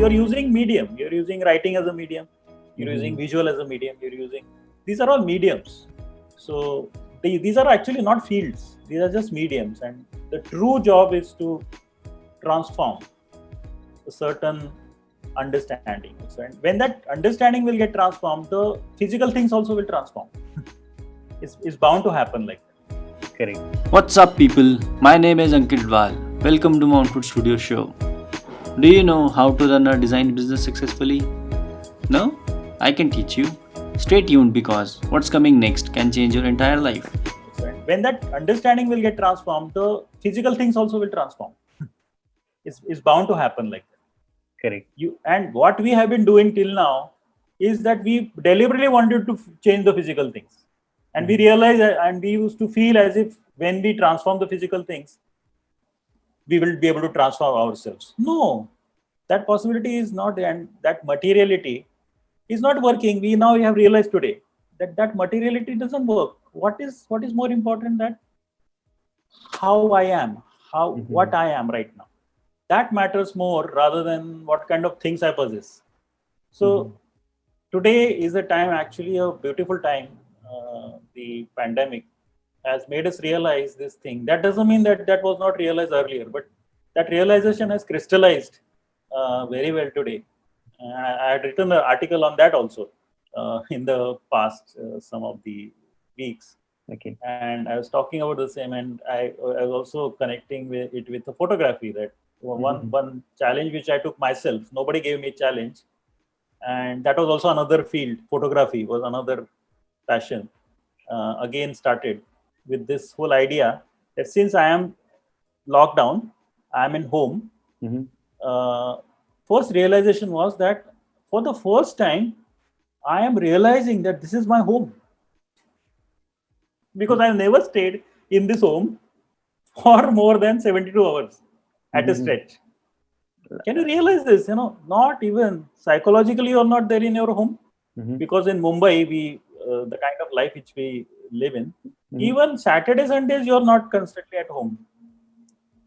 you're using medium, you're using writing as a medium, you're using visual as a medium, these are all mediums. So these are actually not fields, these are just mediums, and the true job is to transform a certain understanding. And when that understanding will get transformed, the physical things also will transform. It's bound to happen like that. Correct. What's up, people? My name is Ankit Dwal. Welcome to Mount Food Studio Show. Do you know how to run a design business successfully? No? I can teach you. Stay tuned because what's coming next can change your entire life. When that understanding will get transformed, the physical things also will transform. It's bound to happen like that. Correct. And what we have been doing till now is that we deliberately wanted to change the physical things. And we realized, and we used to feel as if when we transform the physical things, we will be able to transform ourselves. No, that possibility is not, and that materiality is not working. We have realized today that materiality doesn't work. What is more important than how I am, what I am right now. That matters more rather than what kind of things I possess. So today is a time, actually a beautiful time. The pandemic has made us realize this thing. That doesn't mean that was not realized earlier, but that realization has crystallized very well today. I had written an article on that also in the past some of the weeks. Okay. And I was talking about the same, and I was also connecting it with the photography. That one challenge which I took myself. Nobody gave me a challenge, and that was also another field. Photography was another passion. Again, started with this whole idea that since I am locked down, I am in home. First realization was that for the first time, I am realizing that this is my home. Because I've never stayed in this home for more than 72 hours at a stretch. Can you realize this? Not even psychologically you're not there in your home. Because in Mumbai, the kind of life which we live in, even Saturday, Sundays, you're not constantly at home.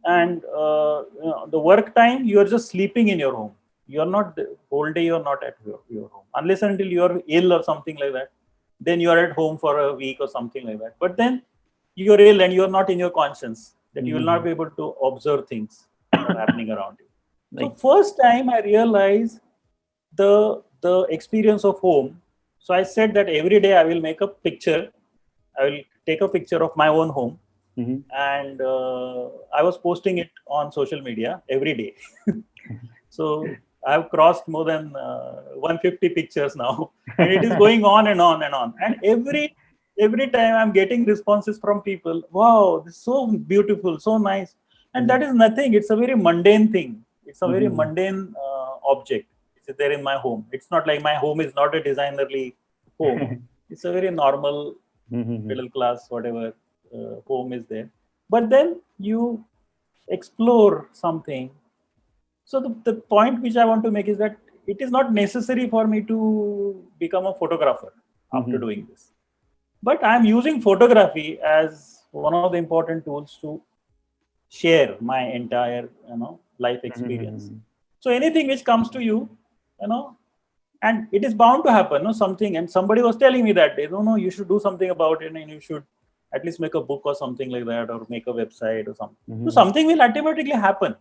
And the work time, you're just sleeping in your home. You're not, the whole day you're not at your home. Unless until you're ill or something like that. Then you are at home for a week or something like that. But then you're ill and you're not in your conscience, that you will not be able to observe things that are happening around you. So first time I realized the experience of home. So I said that every day I will make a picture. I will take a picture of my own home. And I was posting it on social media every day. So I've crossed more than 150 pictures now, and it is going on and on and on. And every time I'm getting responses from people. Wow, this is so beautiful, so nice. And that is nothing. It's a very mundane thing. It's a very mundane object. It's there in my home. It's not like my home is not a designerly home. It's a very normal, middle class, whatever home is there. But then you explore something. So the point which I want to make is that it is not necessary for me to become a photographer after doing this. But I'm using photography as one of the important tools to share my entire, life experience. So anything which comes to you, and it is bound to happen, something. And somebody was telling me that day, no, you should do something about it, and you should at least make a book or something like that, or make a website or something. So something will automatically happen.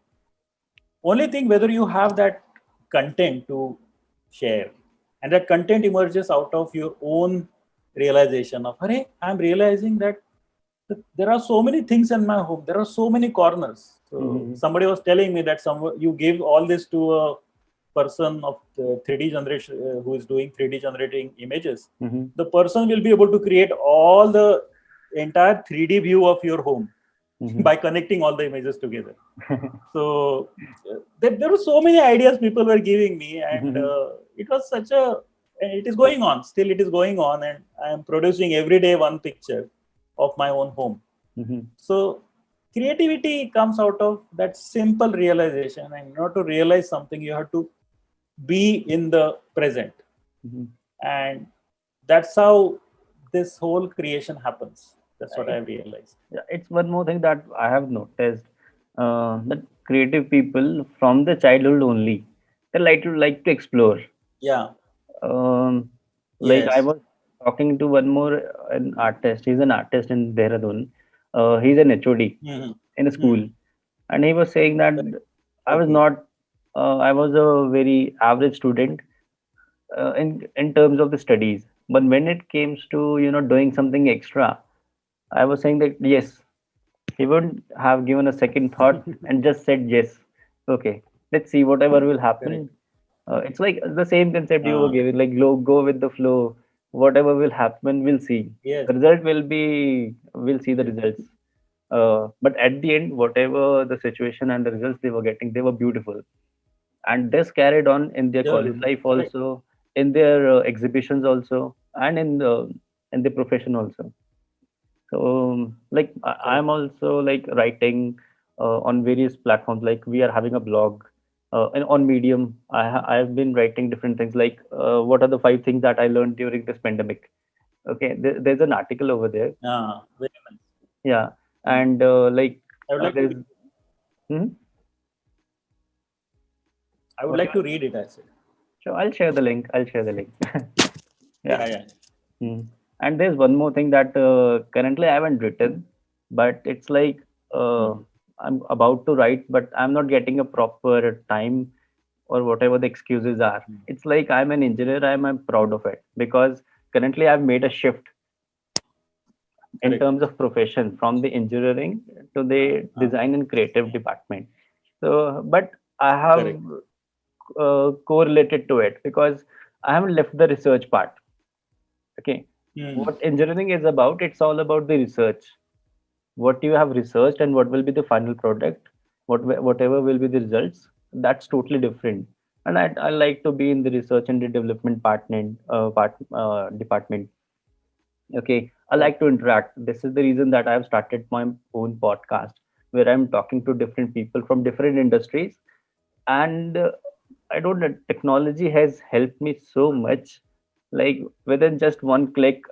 Only thing whether you have that content to share, and that content emerges out of your own realization of, hey, I'm realizing that there are so many things in my home. There are so many corners. So somebody was telling me that you give all this to a person of the 3D generation who is doing 3D generating images. The person will be able to create all the entire 3D view of your home. By connecting all the images together. So there were so many ideas people were giving me, and it was it is going on, still it is going on, and I am producing every day one picture of my own home. So creativity comes out of that simple realization, and in order to realize something, you have to be in the present. And that's how this whole creation happens. That's what I realized. Yeah, it's one more thing that I have noticed, that creative people from the childhood only, They like to explore. Yeah. Um, like I Yes. was talking to one more an artist. He's an artist in Dehradun. He's an HOD Hmm. in a Hmm. school, and he was saying that Correct. I was Okay. not. I was a very average student in terms of the studies, but when it comes to doing something extra, I was saying that yes, he wouldn't have given a second thought and just said yes. Okay, let's see whatever will Correct. happen. It's like the same concept you were Ah. giving, like go with the flow. Whatever will happen, we'll see. Yes. The result will be, we'll see the Yes. results. But at the end, whatever the situation and the results they were getting, they were beautiful. And this carried on in their They were college beautiful. life Correct. also, in their exhibitions also, and in the profession also. So, like I'm Correct. also like writing on various platforms. Like we are having a blog, and on Medium, I've been writing different things. Like what are the 5 things that I learned during this pandemic? Okay, there's an article over there. Ah. Very nice. Yeah, Hmm. and like I would like to. there's. Hmm. I would What you? like to read it. I said. So I'll share the link. I'll share the link. Yeah. Yeah. Yeah. Hmm. And there's one more thing that currently I haven't written, but it's like uh, Hmm. I'm about to write, but I'm not getting a proper time or whatever the excuses are. Hmm. It's like I'm an engineer, I'm proud of it because currently I've made a shift in Correct. terms of profession from the engineering to the Ah. design and creative department. So, but I have Correct. correlated to it because I haven't left the research part. Okay, Hmm. what engineering is about, it's all about the research. What you have researched and what will be the final product, whatever will be the results, that's totally different. And I like to be in the research and the development department. Okay, I Correct. like to interact. This is the reason that I have started my own podcast where I'm talking to different people from different industries. And I don't know, technology has helped me so much. Like within just one click,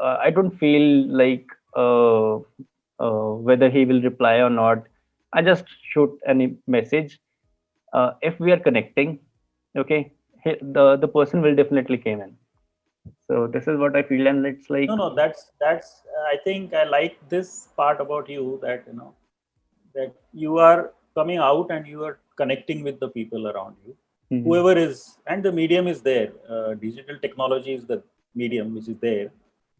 I don't feel like whether he will reply or not. I just shoot any message. If we are connecting, okay, the person will definitely came in. So this is what I feel, and it's No, like. no, that's. I think I like this part about you, that that you are coming out and you are connecting with the people around you, Mhm, whoever is, and the medium is there. Digital technology is the medium which is there,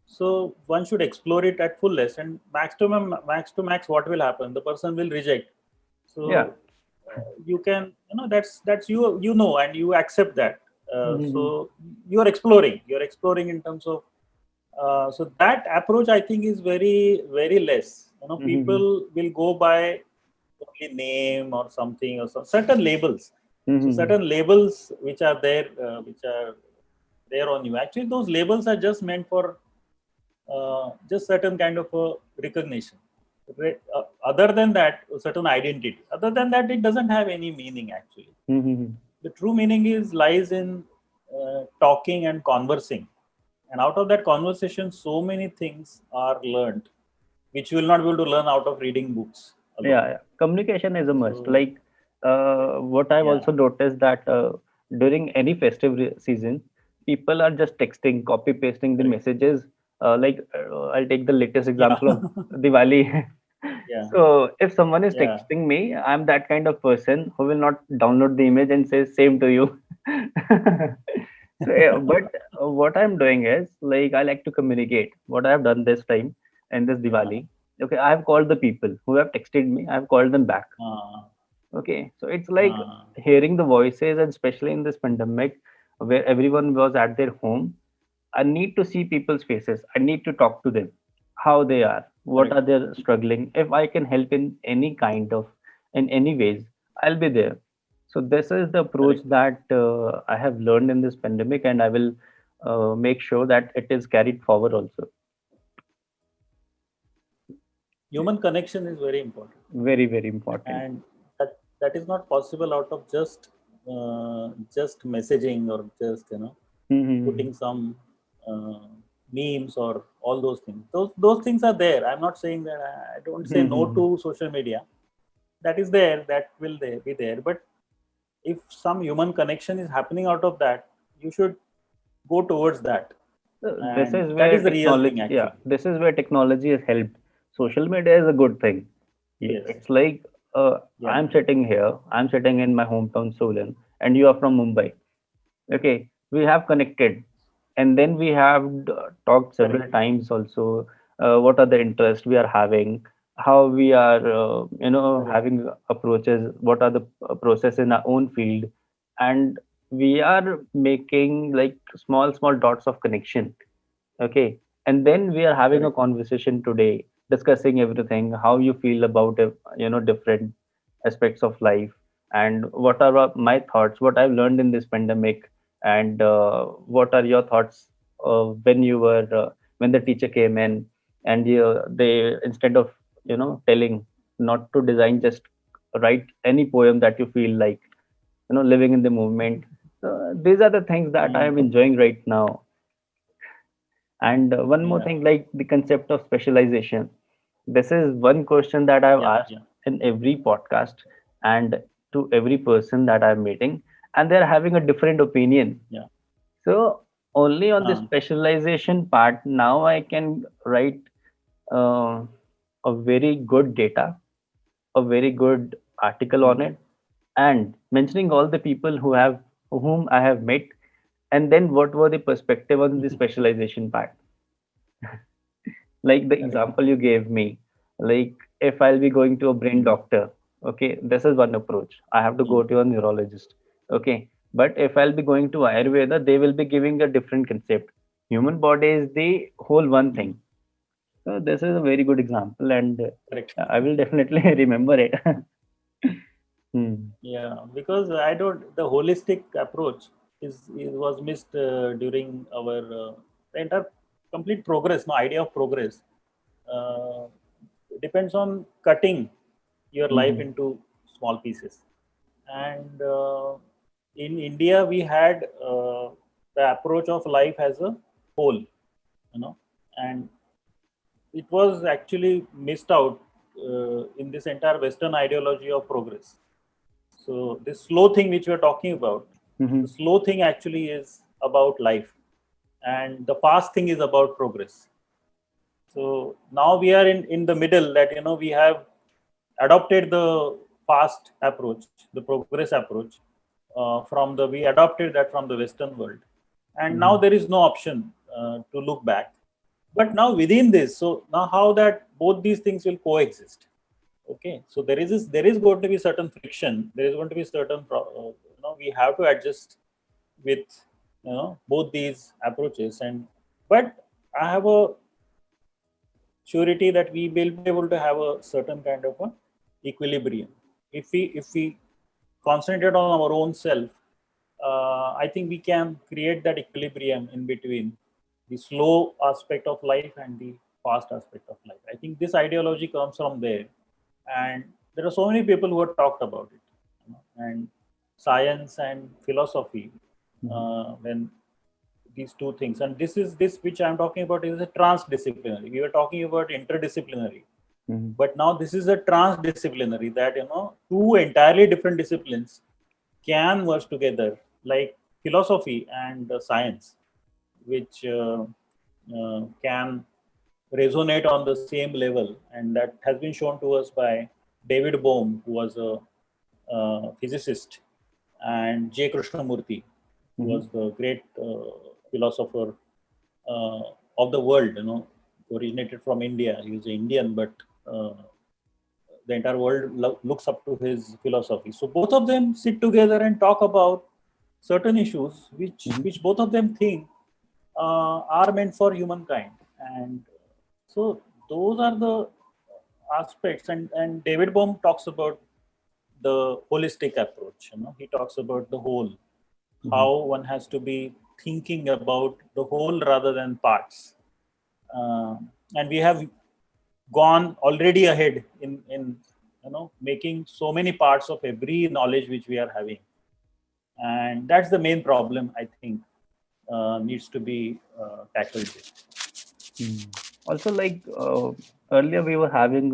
so one should explore it at fullest, and max to max, what will happen? The person will reject. yeah. So you can, that's you, and you accept that. Mhm, So you're exploring in terms of, so that approach, I think, is very, very less. mhm, People will go by only name or something, or certain labels. So mhm, certain labels which are there, which are there on you. Actually, those labels are just meant for just certain kind of recognition. Other than that, certain identity. Other than that, it doesn't have any meaning actually. mhm, The true meaning is lies in talking and conversing, and out of that conversation, so many things are learned, which you will not be able to learn out of reading books alone. yeah, yeah. Communication is a must. So Like what I've yeah. also noticed that during any festive season, people are just texting, copy pasting the Correct. messages. Like I'll take the latest Yeah. example of Diwali. Yeah. So if someone is Yeah. texting me, I'm that kind of person who will not download the image and say same to you. So, yeah, but what I'm doing is like I like to communicate. What I have done this time in this uh, Diwali, okay, I have called the people who have texted me. I have called them back. uh, Okay, so it's like uh, hearing the voices, and especially in this pandemic where everyone was at their home, I need to see people's faces. I need to talk to them, how they are, what correct. are they struggling. If I can help in any kind of, in any ways, I'll be there. So this is the approach Correct. that I have learned in this pandemic, and I will make sure that it is carried forward also. Human connection is very important, Very, very important. and that is not possible out of just messaging, or just Mm-hmm. putting some uh, memes or all those things. Those things are there. I'm not saying that. I don't say no Mm-hmm. to social media. That is there. That will there be there. But if some human connection is happening out of that, you should go towards that. This And is that where is the real technology, thing actually. this is where technology has helped. Social media is a good thing. Yes. It's like Yeah. I'm sitting here, I'm sitting in my hometown Solan, and you are from Mumbai. Okay, we have connected, and then we have talked several Correct. times also. What are the interests we are having? How we are, Correct. having approaches? What are the process in our own field? And we are making like small dots of connection. Okay, and then we are having a Correct. conversation today, discussing everything, how you feel about it, different aspects of life, and what are my thoughts, what I've learned in this pandemic, and what are your thoughts when you were when the teacher came in, and they, instead of telling not to design, just write any poem that you feel like, living in the movement. So these are the things that I am Mm. enjoying right now. And one more Yeah. thing, like the concept of specialization. This is one question that I've Yeah. asked Yeah. in every podcast and to every person that I'm meeting, and they're having a different opinion. Yeah. So, only on the Uh, specialization part, now I can write uh, a very good data, a very good article on mm. it, and mentioning all the people whom I have met, and then what were the perspective on the specialization part. Like the Correct. example you gave me, like if I'll be going to a brain Mm. doctor, okay, this is one approach. I have to go Mm. to a neurologist, okay. But if I'll be going to Ayurveda, they will be giving a different concept. Human body is the whole one Mm. thing. So this is a very good example, and Correct. I will definitely remember it. Hmm. Yeah, because I don't. The holistic approach is was missed during our the entire complete progress. No idea of progress uh, depends on cutting your life Mhm. into small pieces. And in India, we had the approach of life as a whole, and it was actually missed out in this entire Western ideology of progress. So this slow thing which we're talking about, the Mhm. slow thing actually is about life, and the fast thing is about progress. So now we are in the middle, that we have adopted the fast approach, the progress approach from the we adopted that from the Western world, and now Mhm. there is no option to look back. But now within this, so now how that both these things will coexist. Okay, so there is going to be certain friction. There is going to be certain we have to adjust with both these approaches, and but I have a surety that we will be able to have a certain kind of a equilibrium if we concentrate on our own self. I think we can create that equilibrium in between the slow aspect of life and the fast aspect of life. I think this ideology comes from there, and there are so many people who have talked about it, and science and philosophy. Mhm. When these two things, and this which I'm talking about is a transdisciplinary. We were talking about interdisciplinary, Mhm. but now this is a transdisciplinary, that two entirely different disciplines can merge together, like philosophy and science, which can resonate on the same level, and that has been shown to us by David Bohm, who was a physicist, and J. Krishnamurti, who Mhm. was the great philosopher uh, of the world. Originated from India. He was an Indian, but uh, the entire world looks up to his philosophy. So both of them sit together and talk about certain issues Mhm. which both of them think are meant for humankind, and so those are the aspects. And David Bohm talks about the holistic approach. He talks about the whole, Mhm. how one has to be thinking about the whole rather than parts. And we have gone already ahead in making so many parts of every knowledge which we are having, and that's the main problem, I think, needs to be tackled with. Hmm. Also, like earlier, we were having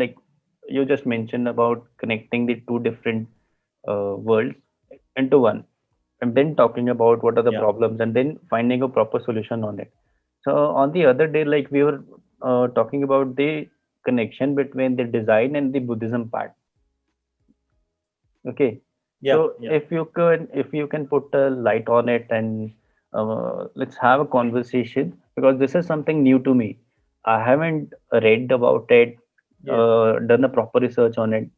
like you just mentioned about connecting the two different worlds into one, and then talking about what are the Yeah. problems, and then finding a proper solution on it. So on the other day, like we were talking about the connection between the design and the Buddhism part. Okay, Yeah. so Yeah. if you can put a light on it, and let's have a conversation, because this is something new to me. I haven't read about it, Yes. done a proper research on it.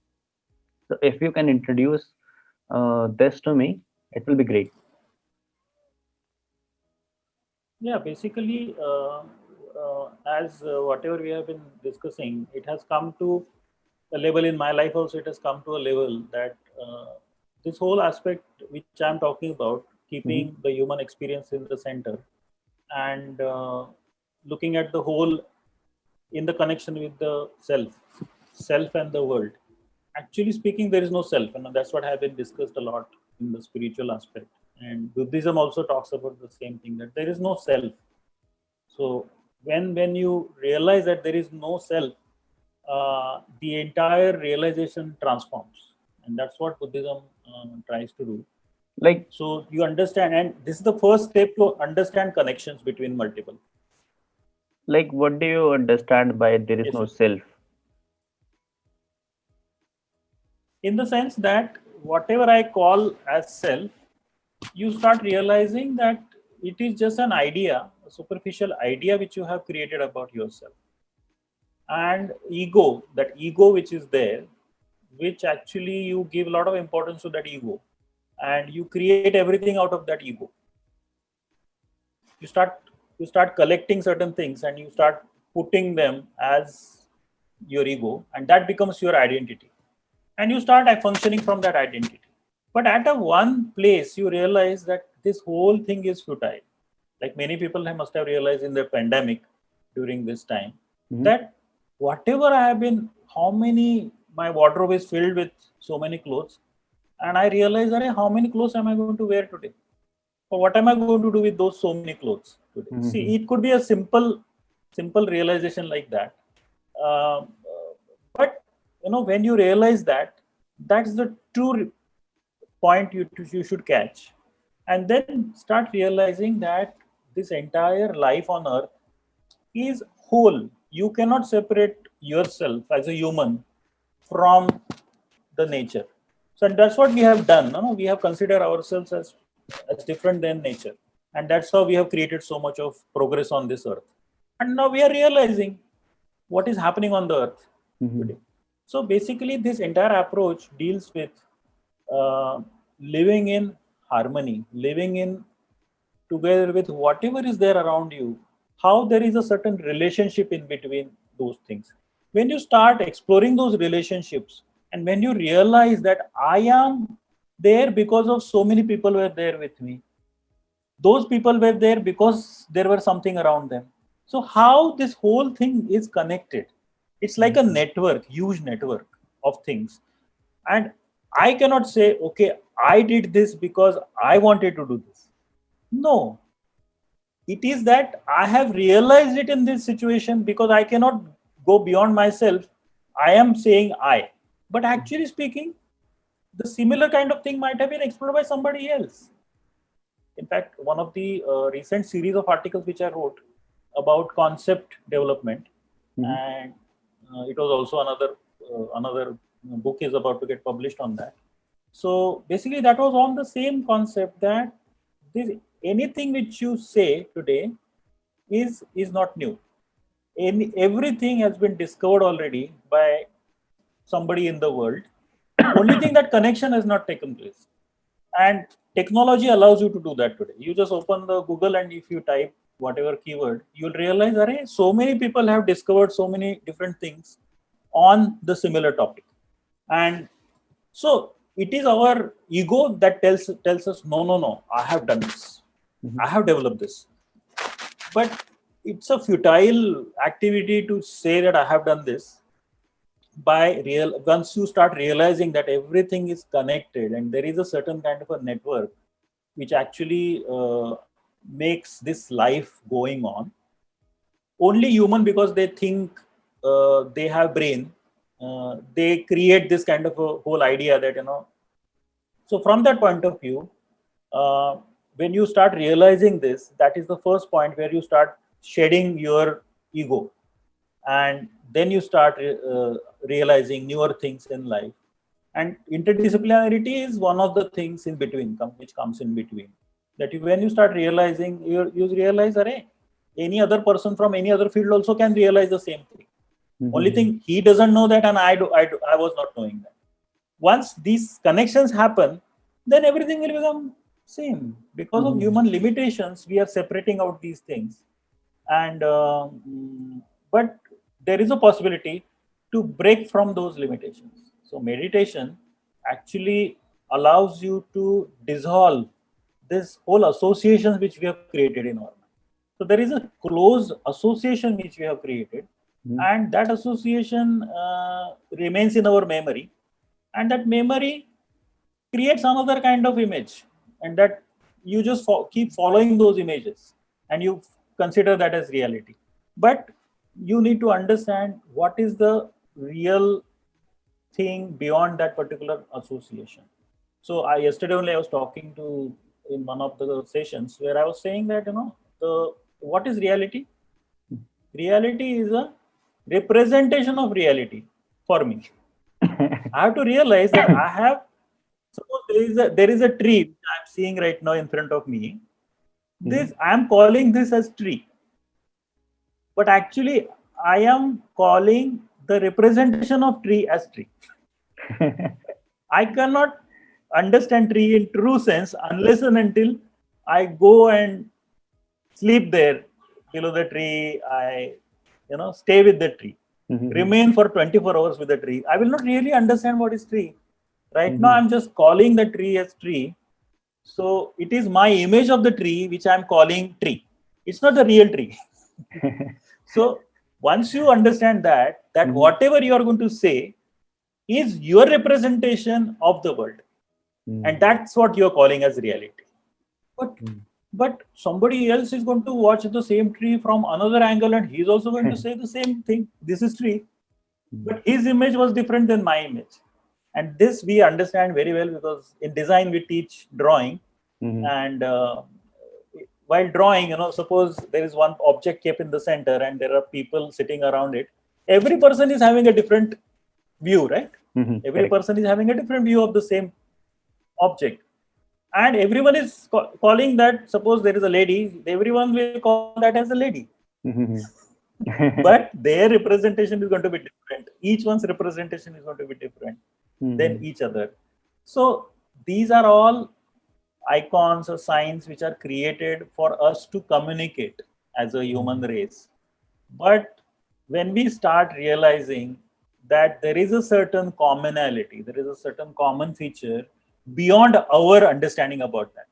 So if you can introduce this to me, it will be great. Yeah, basically, as whatever we have been discussing, it has come to a level in my life also, it has come to a level that this whole aspect which I'm talking about, Mhm. keeping the human experience in the center and looking at the whole in the connection with the self and the world. Actually speaking, there is no self, and that's what have been discussed a lot in the spiritual aspect. And Buddhism also talks about the same thing, that there is no self. So when you realize that there is no self, the entire realization transforms, and that's what Buddhism tries to do. Like So you understand, and this is the first step to understand connections between multiple. what do you understand by there is Yes, no yes. self? In the sense that whatever I call as self, you start realizing that it is just an idea, a superficial idea which you have created about yourself. And ego, that ego which is there, which actually you give a lot of importance to that ego, and you create everything out of that ego. You start collecting certain things and you start putting them as your ego, and that becomes your identity, and you start functioning from that identity. But at a one place you realize that this whole thing is futile, like many people must have realized in the pandemic during this time, Mhm. that whatever I have been, how many, my wardrobe is filled with so many clothes, and I realize that how many clothes am I going to wear today, or what am I going to do with those so many clothes today? See, Mhm. it could be a simple realization like that. Um, but when you realize that, that's the true point you should catch, and then start realizing that this entire life on earth is whole. You cannot separate yourself as a human from the nature. So and that's what we have done. No? We have considered ourselves as different than nature, and that's how we have created so much of progress on this earth. And now we are realizing what is happening on the earth Mhm. today. So basically, this entire approach deals with uh, living in harmony, living in together with whatever is there around you, how there is a certain relationship in between those things. When you start exploring those relationships, and when you realize that I am there because of so many people were there with me, those people were there because there were something around them. So how this whole thing is connected, it's like a Mhm. network, huge network of things. And I cannot say, okay, I did this because I wanted to do this. No, it is that I have realized it in this situation because I cannot go beyond myself. I am saying I, but actually speaking, the similar kind of thing might have been explored by somebody else. In fact, one of the recent series of articles which I wrote about concept development, Mhm. and it was also another book is about to get published on that. So basically, that was on the same concept that this anything which you say today is not new. Everything has been discovered already by somebody in the world. Only thing, that connection has not taken place, and technology allows you to do that today. You just open the Google, and if you type whatever keyword, you'll realize, array, so many people have discovered so many different things on the similar topic. And so it is our ego that tells us, no, no, no, I have done this, Mhm. I have developed this. But it's a futile activity to say that I have done this. By real Once you start realizing that everything is connected and there is a certain kind of a network which actually makes this life going on. Only human, because they think, they have brain, they create this kind of a whole idea that So from that point of view, when you start realizing this, that is the first point where you start shedding your ego, and then you start realizing newer things in life. And interdisciplinarity is one of the things in between, which comes in between. That when you start realizing, you realize, array, any other person from any other field also can realize the same thing. Only thing, he doesn't know that, and I was not knowing that. Once these connections happen, then everything will become same. Because of human limitations, we are separating out these things. And but there is a possibility to break from those limitations. So meditation actually allows you to dissolve this whole associations which we have created in our mind. So there is a close association which we have created, and that association remains in our memory, and that memory creates another kind of image, and that you just keep following those images, and you consider that as reality. But you need to understand what is the real thing beyond that particular association. So yesterday only I was talking to, in one of the sessions, where I was saying that, what is reality? Reality is a representation of reality for me. I have to realize that I have, suppose there is a tree which I'm seeing right now in front of me. This I am calling this as tree, but actually I am calling the representation of tree as tree. I cannot understand tree in true sense unless and until I go and sleep there below the tree. I stay with the tree, remain for 24 hours with the tree. I will not really understand what is tree. Right now I'm just calling the tree as tree. So it is my image of the tree which I'm calling tree. It's not the real tree. So once you understand that whatever you are going to say is your representation of the world, and that's what you're calling as reality. But somebody else is going to watch the same tree from another angle, and he's also going to say the same thing. This is tree, but his image was different than my image. And this we understand very well, because in design we teach drawing, and while drawing, suppose there is one object kept in the center and there are people sitting around it. Every person is having a different view, right? Every person is having a different view of the same object, and everyone is calling that. Suppose there is a lady, everyone will call that as a lady. But their representation is going to be different. Each one's representation is going to be different than each other. So these are all icons or signs which are created for us to communicate as a human race. But when we start realizing that there is a certain commonality, there is a certain common feature beyond our understanding about that.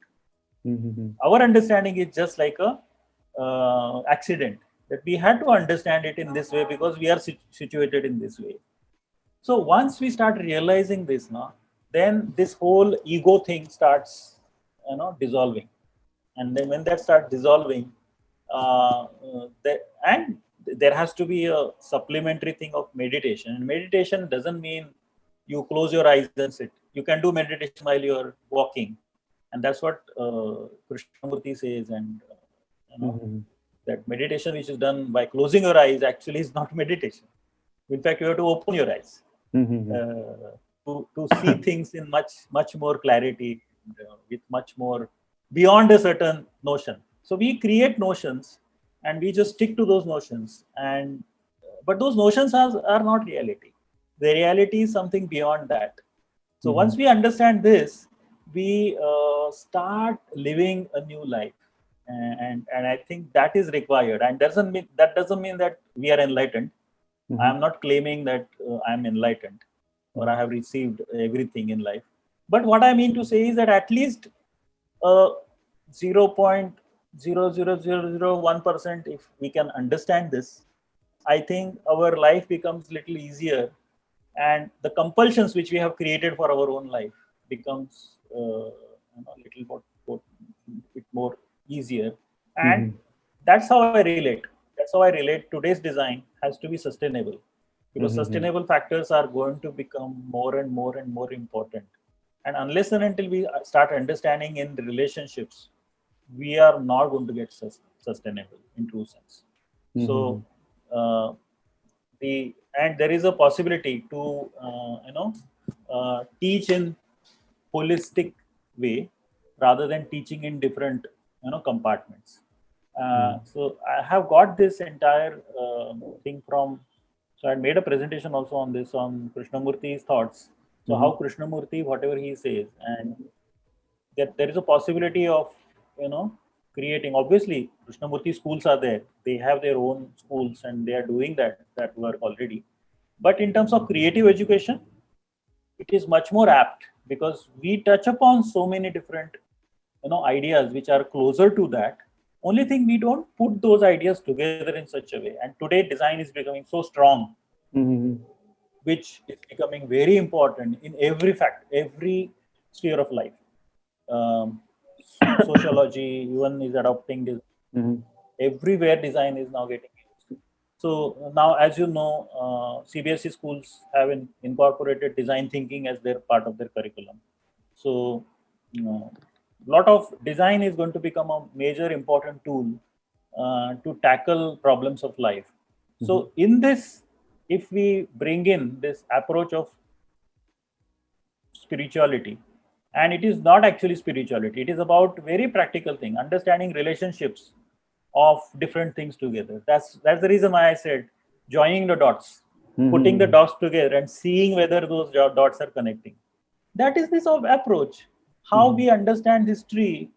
Our understanding is just like a accident, that we had to understand it in this way because we are situated in this way. So once we start realizing this now, then this whole ego thing starts dissolving. And then when that starts dissolving, and there has to be a supplementary thing of meditation. And meditation doesn't mean you close your eyes and sit. You can do meditation while you're walking, and that's what Krishnamurti says. And that meditation which is done by closing your eyes actually is not meditation. In fact, you have to open your eyes to see things in much more clarity, with much more beyond a certain notion. So we create notions and we just stick to those notions, and but those notions are not reality. The reality is something beyond that. So once we understand this, we start living a new life, and I think that is required. And that doesn't mean that we are enlightened. I am not claiming that I am enlightened or I have received everything in life. But what I mean to say is that at least 0.00001%, if we can understand this, I think our life becomes little easier, and the compulsions which we have created for our own life becomes little bit more easier. And that's how I relate. That's how I relate. Today's design has to be sustainable, because sustainable factors are going to become more and more and more important. And unless and until we start understanding in the relationships, we are not going to get sustainable in true sense. So and there is a possibility to teach in holistic way rather than teaching in different compartments. So I have got this entire thing from. So I made a presentation also on this on Krishnamurti's thoughts. So how Krishnamurti, whatever he says, and that there is a possibility of creating. Obviously, Krishnamurti schools are there; they have their own schools and they are doing that work already. But in terms of creative education, it is much more apt because we touch upon so many different ideas which are closer to that. Only thing, we don't put those ideas together in such a way. And today design is becoming so strong, which is becoming very important in every sphere of life. Sociology even is adopting this. Everywhere design is now getting used. So now, as you know, CBSE schools have incorporated design thinking as their part of their curriculum. So lot of design is going to become a major important tool to tackle problems of life. So in this, if we bring in this approach of spirituality, and it is not actually spirituality, it is about very practical thing, understanding relationships of different things together. That's the reason why I said joining the dots, putting the dots together and seeing whether those dots are connecting. That is this approach. How we understand this tree,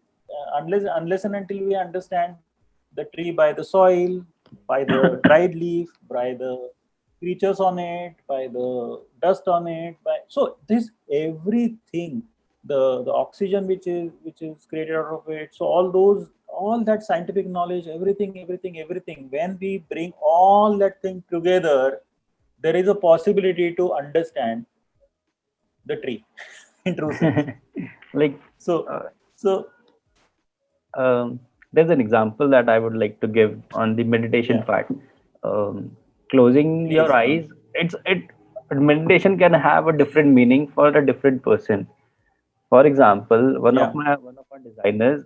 unless and until we understand the tree by the soil, by the dried leaf, by the creatures on it, by the dust on it, so this everything, the oxygen which is created out of it. So all that scientific knowledge, everything. When we bring all that thing together, there is a possibility to understand the tree in true sense. There's an example that I would like to give on the meditation part. Closing your eyes, meditation can have a different meaning for a different person. For example, one of our designers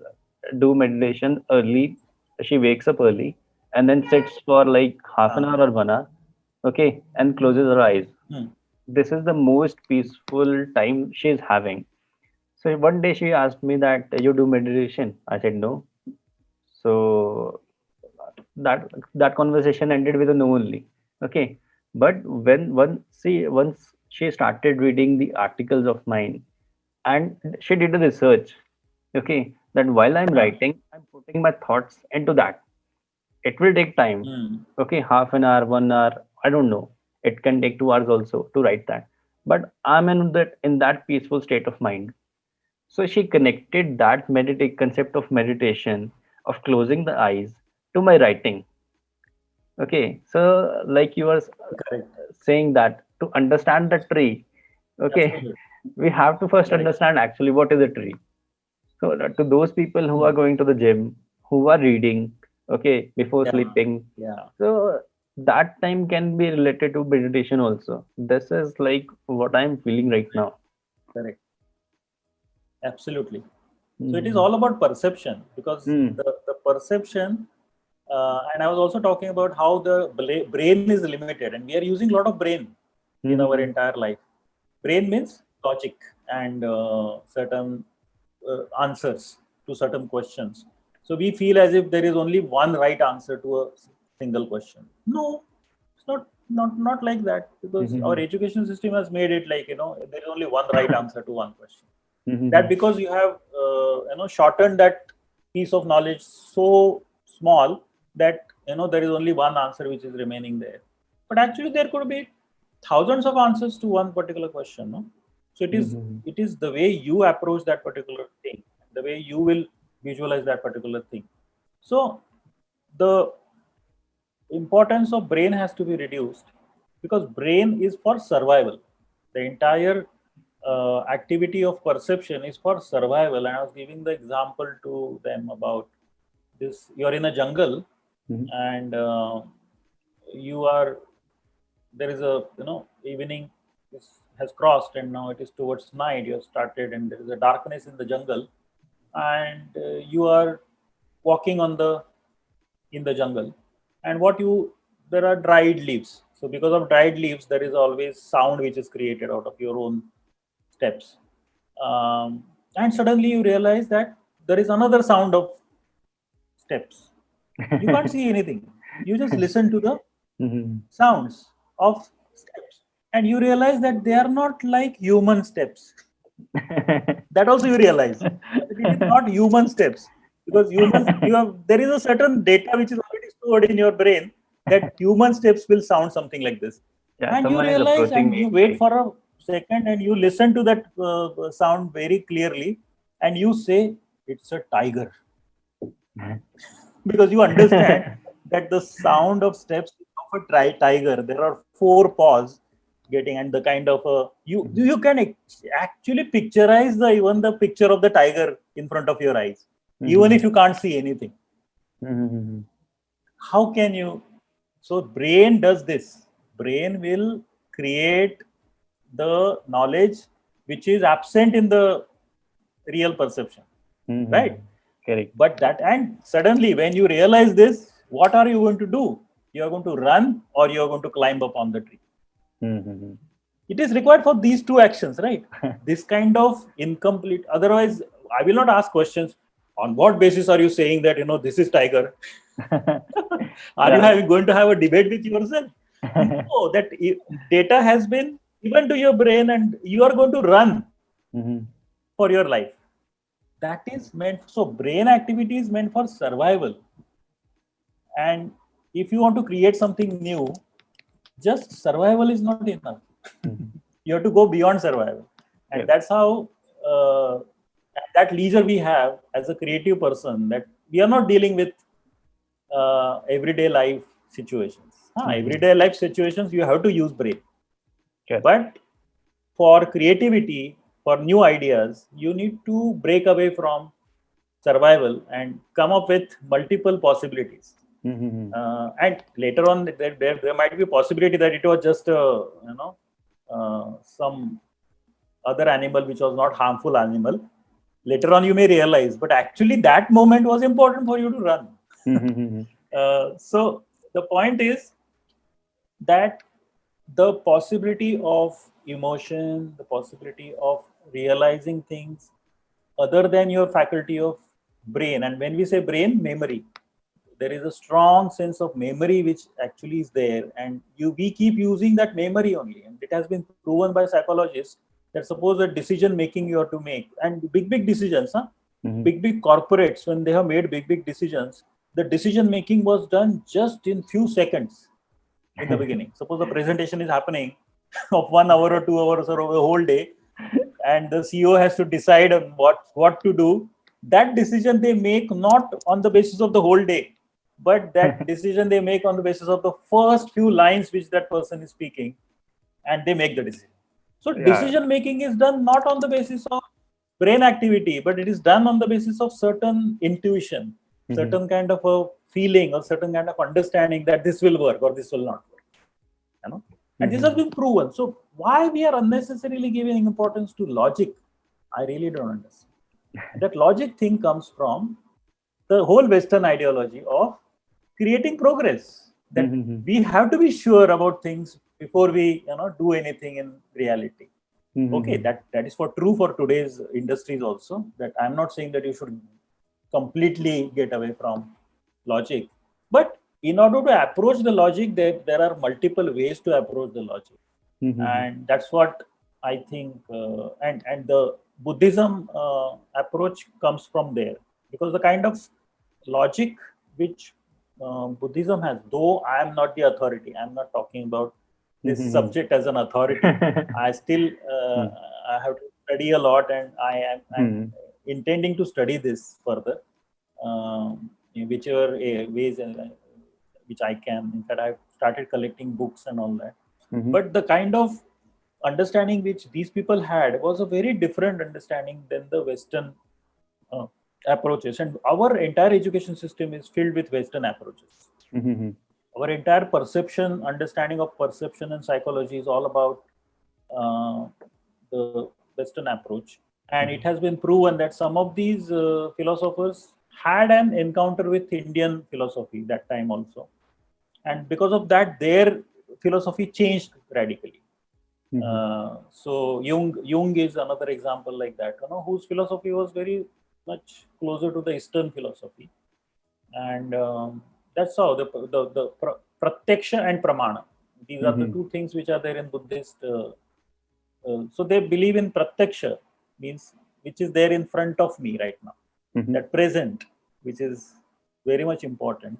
do meditation early. She wakes up early and then sits for like half an hour or 1 hour, okay, and closes her eyes. This is the most peaceful time she's having. So one day she asked me that you do meditation. I said no. So that conversation ended with a no only. Okay. But once she started reading the articles of mine and she did a research, okay, that while I'm writing, I'm putting my thoughts into that. It will take time. Okay, half an hour, 1 hour, I don't know. It can take 2 hours also to write that. But I'm in that peaceful state of mind. So she connected that concept of meditation, of closing the eyes, to my writing. Okay, so like you were saying that to understand the tree, okay, Absolutely. we have to first understand actually what is a tree. So to those people who are going to the gym, who are reading, okay, before sleeping, so that time can be related to meditation also. This is like what I'm feeling right now. Correct. Absolutely. So it is all about perception, because the perception, and I was also talking about how the brain is limited, and we are using a lot of brain in our entire life. Brain means logic and certain answers to certain questions. So we feel as if there is only one right answer to a single question. No, it's not like that, because our education system has made it like there is only one right answer to one question. That because you have shortened that piece of knowledge so small that there is only one answer which is remaining there. But actually there could be thousands of answers to one particular question. No? So it is the way you approach that particular thing, the way you will visualize that particular thing. So the importance of brain has to be reduced, because brain is for survival. The entire activity of perception is for survival. And I was giving the example to them about this. You're in a jungle, and there is a evening, this has crossed and now it is towards night. You have started and there is a darkness in the jungle, and you are walking in the jungle, and there are dried leaves. So because of dried leaves, there is always sound which is created out of your own steps. And suddenly you realize that there is another sound of steps. You can't see anything. You just listen to the Mhm. sounds of steps, and you realize that they are not like human steps. That also you realize that it is not human steps, because humans, there is a certain data which is already stored in your brain that human steps will sound something like this. Yeah, And you someone is realize approaching and you me. wait for a second and you listen to that sound very clearly, and you say it's a tiger, because you understand that the sound of steps of a tiger, there are four paws getting, and the kind of you can actually picturize even the picture of the tiger in front of your eyes, even if you can't see anything. Mhm. How can you? So brain does this. Brain will create the knowledge which is absent in the real perception, Mhm. right? Correct. But and suddenly when you realize this, what are you going to do? You are going to run or you are going to climb up on the tree. Mhm. It is required for these two actions, right? This kind of incomplete. Otherwise, I will not ask questions. On what basis are you saying that this is tiger? Are you Yeah. going to have a debate with yourself? No, that data has been given to your brain, and you are going to run Mhm. for your life. That is meant. So brain activity is meant for survival. And if you want to create something new, just survival is not enough. Mhm. You have to go beyond survival. And Yeah. that's how that leisure we have as a creative person, that we are not dealing with everyday life situations. Everyday life situations, you have to use brain. Sure. But for creativity, for new ideas, you need to break away from survival and come up with multiple possibilities. Mhm. And later on, there might be a possibility that it was just some other animal which was not harmful animal. Later on, you may realize, but actually that moment was important for you to run. Mhm. So the point is that the possibility of emotion, the possibility of realizing things other than your faculty of brain, and when we say brain, memory, there is a strong sense of memory which actually is there, and we keep using that memory only, and it has been proven by psychologists that suppose a decision making you have to make, and big decisions, Mhm. big corporates, when they have made big decisions, the decision making was done just in few seconds in the beginning. Suppose the presentation is happening of 1 hour or 2 hours or a whole day, and the CEO has to decide on what to do. That decision they make not on the basis of the whole day, but that decision they make on the basis of the first few lines which that person is speaking, and they make the decision. So Yeah. decision making is done not on the basis of brain activity, but it is done on the basis of certain intuition, Mhm. certain kind of a feeling or certain kind of understanding that this will work or this will not work. And this has been proven. So why we are unnecessarily giving importance to logic, I really don't understand. That logic thing comes from the whole Western ideology of creating progress. That Mhm. we have to be sure about things before we do anything in reality. Okay, Mhm. that is for true for today's industries also. That I'm not saying that you should completely get away from logic, but in order to approach the logic, there are multiple ways to approach the logic, Mhm. and that's what I think. And the Buddhism approach comes from there, because the kind of logic which Buddhism has, though I am not the authority, I'm not talking about this Mhm. subject as an authority. I still Mhm. I have to study a lot, and I'm Mhm. intending to study this further, in whichever ways which I can. In fact, I've started collecting books and all that. Mhm. But the kind of understanding which these people had was a very different understanding than the Western uh, approaches. And our entire education system is filled with Western approaches. Mhm. Our entire perception, understanding of perception and psychology is all about the Western approach. And it has been proven that some of these philosophers had an encounter with Indian philosophy that time also. And because of that, their philosophy changed radically. So Jung is another example like that, whose philosophy was very much closer to the Eastern philosophy. And that's how the pratyaksha and pramana. These are the two things which are there in Buddhist. So they believe in pratyaksha, means which is there in front of me right now. That present, which is very much important,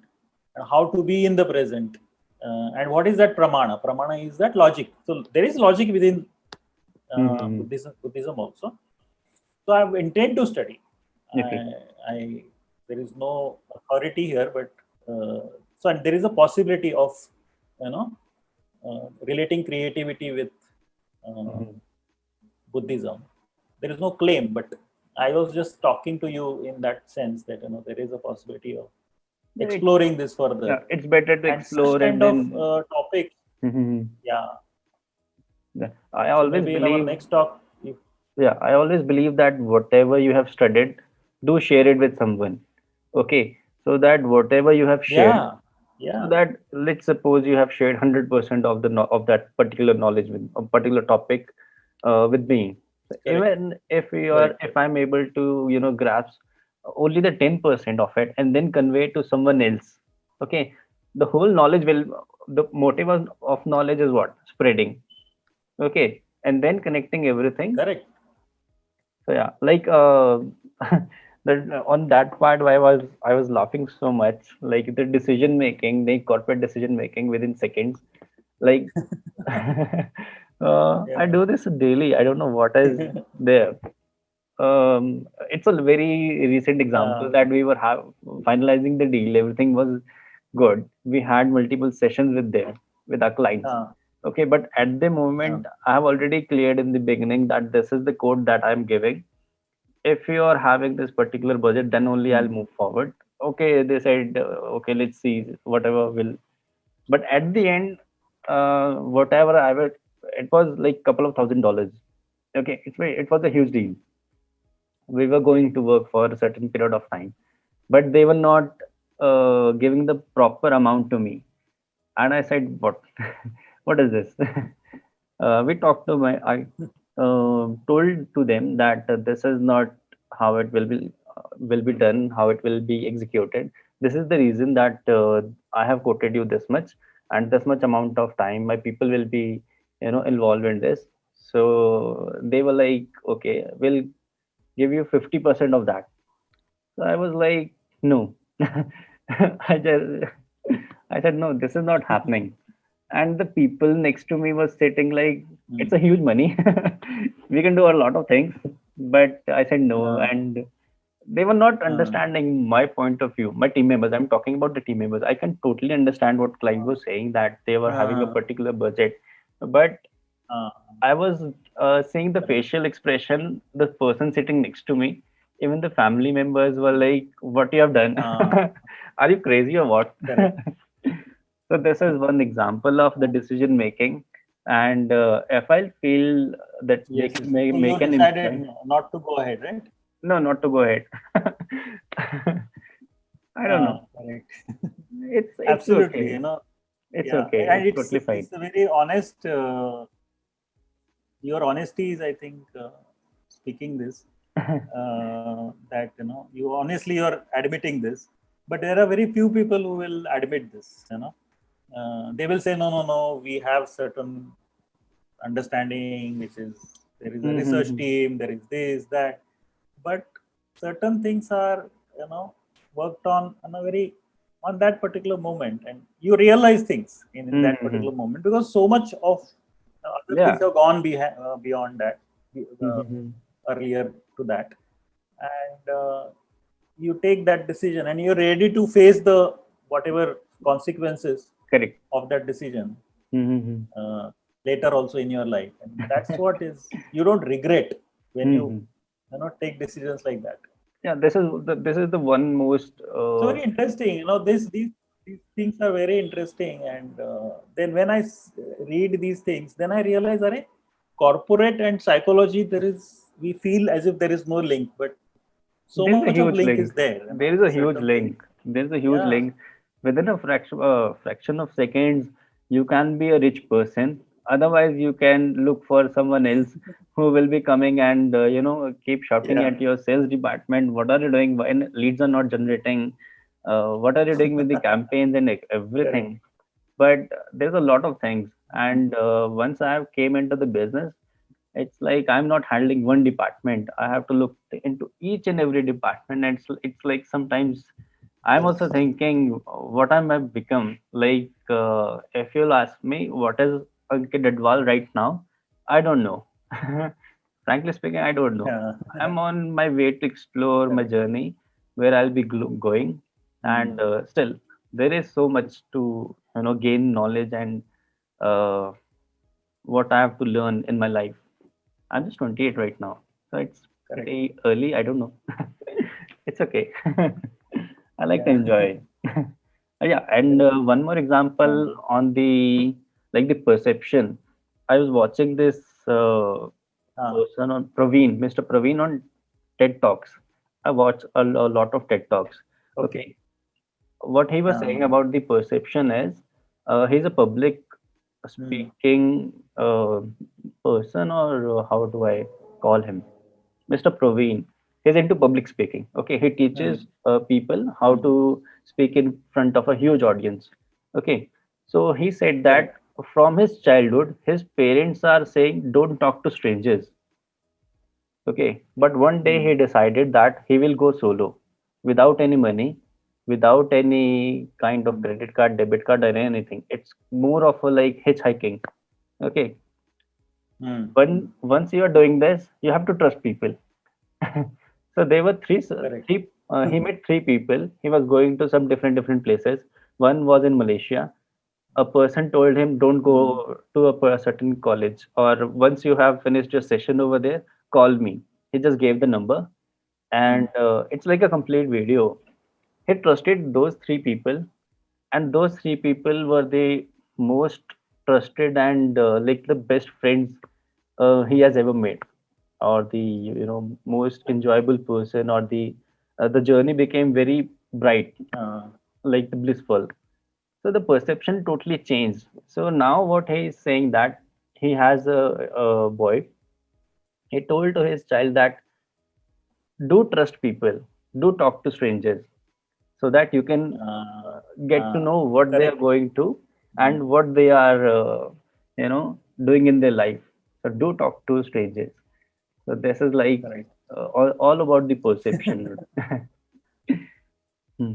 and how to be in the present. And what is that pramana? Pramana is that logic. So there is logic within Buddhism also. So I intend to study. There is no authority here, but so there is a possibility of relating creativity with Buddhism. There is no claim, but I was just talking to you in that sense that there is a possibility of exploring this further. Yeah, it's better to explore such kind of topic. Yeah. I always maybe believe. In our next talk. I always believe that whatever you have studied, do share it with someone. Okay, so that whatever you have shared, so that let's suppose you have shared 100% of of that particular knowledge with a particular topic with me. Even if if I'm able to grasp only the 10% of it and then convey it to someone else, okay, the whole knowledge the motive of knowledge is what? Spreading. Okay, and then connecting everything. Correct. So yeah, like on that part, I was laughing so much, like the decision making, the corporate decision making within seconds. Like I do this daily. I don't know what is there. It's a very recent example that we were finalizing the deal. Everything was good. We had multiple sessions with our clients. Okay, but at the moment, I have already cleared in the beginning that this is the code that I'm giving. If you are having this particular budget, then only I'll move forward. Okay, they said, okay, let's see, whatever will. But at the end, whatever it was like couple of $1,000s. Okay, it was a huge deal. We were going to work for a certain period of time, but they were not giving the proper amount to me. And I said, what? What is this? We talked to I told to them that this is not how it will be done, how it will be executed. This is the reason that I have quoted you this much and this much amount of time. My people will be involved in this. So they were like, okay, we'll give you 50% of that. So I was like, no. I said, no, this is not happening. And the people next to me was sitting like, it's a huge money. We can do a lot of things. But I said no. And they were not understanding my point of view. My team members, I'm talking about the team members. I can totally understand what client was saying, that they were having a particular budget. But I was seeing the facial expression, the person sitting next to me. Even the family members were like, what you have done? Are you crazy or what? So this is one example of the decision making. And if I feel that Yes, they so make you an decided influence, not to go ahead, right? no, not to go ahead. I don't know. Correct. It's Absolutely, okay. It's okay. And It's totally fine. it's a very honest. Your honesty is, I think, speaking this. That you honestly are admitting this, but there are very few people who will admit this. They will say, no, we have certain understanding, which is there is a research team, there is this, that, but certain things are worked on that particular moment, and you realize things in that particular moment, because so much of other things have gone beyond that, earlier to that, and you take that decision and you're ready to face the whatever consequences of that decision later also in your life, and that's what is, you don't regret when you take decisions like that. This is the one most so very interesting. These things are very interesting, and then when I read these things, then I realize, corporate and psychology, we feel as if there is no link, but so There's a much of huge link is link. there. There is a huge Certain things. link. There's a huge Yeah. link. Within a fraction of seconds, you can be a rich person. Otherwise, you can look for someone else who will be coming and keep shouting Yeah. at your sales department. What are you doing when leads are not generating? What are you doing with the campaigns and Correct. everything? But there's a lot of things. And once I have came into the business, it's like I'm not handling one department. I have to look into each and every department. And it's like sometimes I'm also thinking, what am I become? Like, if you'll ask me, what is Ankit Adwal right now? I don't know. Frankly speaking, I don't know. Yeah. I'm on my way to explore my Correct. journey, where I'll be going, and Hmm. still there is so much to gain knowledge and uh, what I have to learn in my life. I'm just 28 right now, so it's Correct. pretty early. I don't know. It's okay. I like to Yeah. enjoy. Yeah, and Correct. one more example Um, on the like the perception. I was watching this ah, person on Praveen, Mr. Praveen on TED Talks. I watch a lot of TED Talks. okay. Okay, what he was saying Uh, about the perception is he's a public hmm. speaking person, or how do I call him? Mr. Praveen. He's into public speaking. Okay, he Hmm. teaches people how Hmm. to speak in front of a huge audience. Okay, so he said Correct. that from his childhood, his parents are saying, don't talk to strangers. Okay, but one day Hmm. he decided that he will go solo without any money, without any kind of Hmm. credit card, debit card, or anything. It's more of a like hitchhiking. Okay, Hmm. when once you are doing this, you have to trust people. So there were Correct. three. He met three people. He was going to some different places. One was in Malaysia. A person told him, "Don't go Hmm. to a certain college, or once you have finished your session over there, call me." He just gave the number, Hmm. and it's like a complete video. He trusted those three people, and those three people were the most trusted and like the best friends he has ever made, or the most enjoyable person, or the journey became very bright, Uh, like blissful. So the perception totally changed. So now what he is saying that he has a boy. He told to his child that do trust people, do talk to strangers, so that you can uh, get to know what they are correct. going to Hmm. and what they are doing in their life. So do talk to strangers. So this is like Correct. all about the perception. Hmm.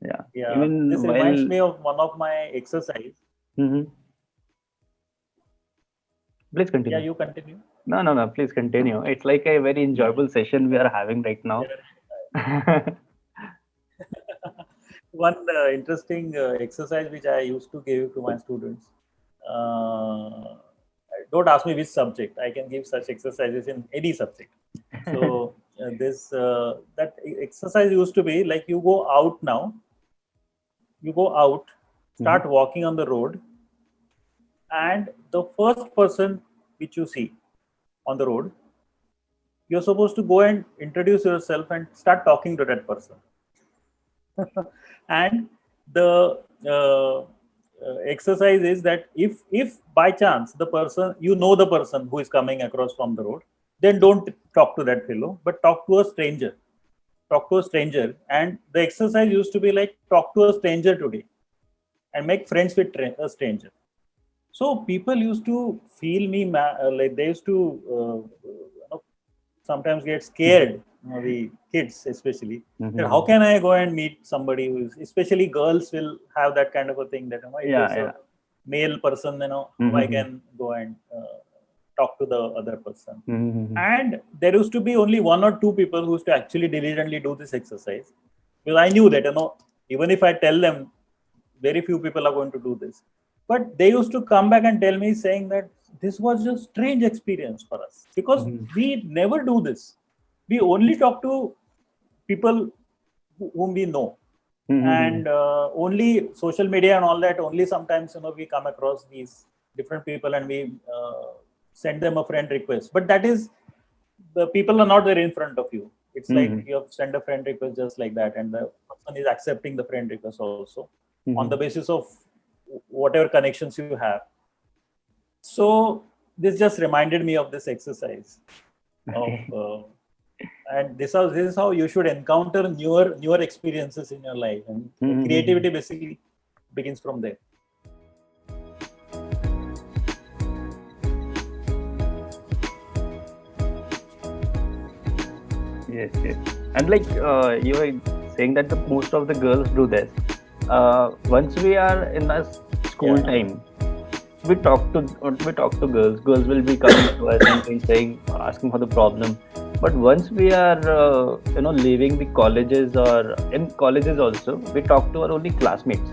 Yeah, Yeah. This even reminds while me of one of my exercise. Mhm. Please Yeah, continue. you continue. No, please continue. It's like a very enjoyable session we are having right now. Yeah. One interesting exercise which I used to give to my students. Uh, don't ask me which subject. I can give such exercises in any subject. So this that exercise used to be like you go out now. You go out, Mhm. start walking on the road, and the first person which you see on the road, you're supposed to go and introduce yourself and start talking to that person. And the exercise is that if by chance the person, you know, the person who is coming across from the road, then don't talk to that fellow, but talk to a stranger. Talk to a stranger. And the exercise used to be like, talk to a stranger today and make friends with a stranger. So people used to feel me like they used to sometimes get scared, the kids especially, that how Mhm. can I go and meet somebody who is, especially girls will have that kind of a thing that, if Yeah, there's a yeah. male person, how I Mhm. can go and talk to the other person. Mhm. And there used to be only one or two people who used to actually diligently do this exercise, because I knew that, even if I tell them, very few people are going to do this. But they used to come back and tell me saying that this was a strange experience for us, because Mhm. we never do this. We only talk to people whom we know, Mhm. and only social media and all that. Only sometimes we come across these different people, and we send them a friend request. But that is, the people are not there in front of you. It's like you have sent a friend request just like that, and the person is accepting the friend request also on the basis of whatever connections you have. So this just reminded me of this exercise of, and this is how you should encounter newer experiences in your life, and creativity basically begins from there. Yes. And like you were saying that most of the girls do this. Once we are in our school time, we talk to girls. Girls will be coming to us and saying, asking for the problem. But once we are leaving the colleges, or in colleges also, we talk to our only classmates.